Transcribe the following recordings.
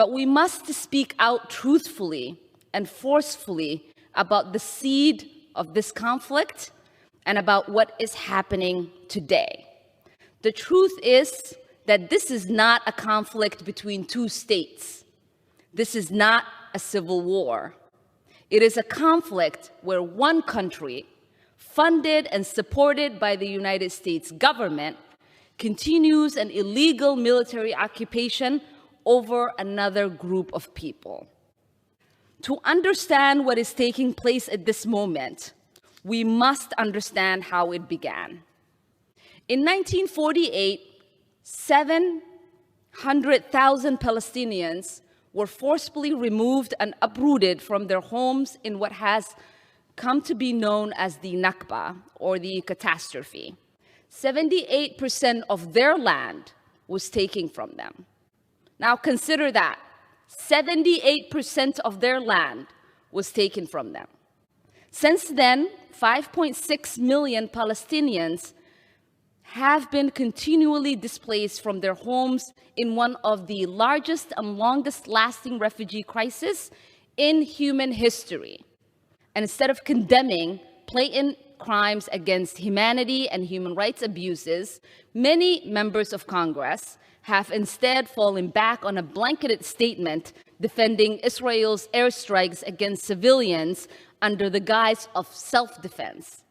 But we must speak out truthfully and forcefully about the seed of this conflict and about what is happening today. The truth is that this is not a conflict between two states. This is not a civil war. It is a conflict where one country, funded and supported by the United States government, continues an illegal military occupation over another group of people. To understand what is taking place at this moment, we must understand how it began. In 1948, 700,000 Palestinians were forcibly removed and uprooted from their homes in what has come to be known as the Nakba, or the catastrophe. 78% of their land was taken from them. Now consider that. 78% of their land was taken from them. Since then, 5.6 million Palestinians have been continually displaced from their homes in one of the largest and longest-lasting refugee crises in human history. And instead of condemning blatant crimes against humanity and human rights abuses, many members of Congress have instead fallen back on a blanketed statement defending Israel's airstrikes against civilians under the guise of self-defense,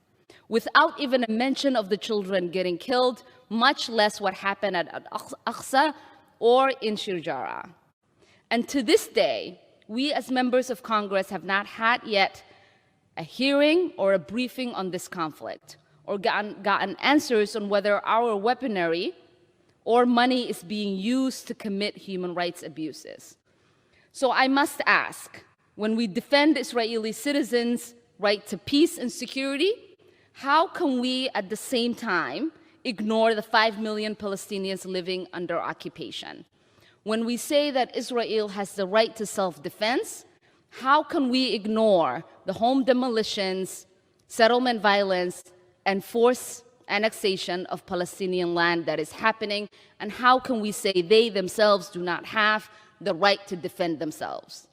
without even a mention of the children getting killed, much less what happened at Al-Aqsa or in Shirjara. And to this day, we as members of Congress have not had yet a hearing or a briefing on this conflict, or gotten answers on whether our weaponry or money is being used to commit human rights abuses. So I must ask, when we defend Israeli citizens' right to peace and security, how can we at the same time ignore the 5 million Palestinians living under occupation? When we say that Israel has the right to self-defense, how can we ignore the home demolitions, settlement violence, and forced annexation of Palestinian land that is happening? And how can we say they themselves do not have the right to defend themselves?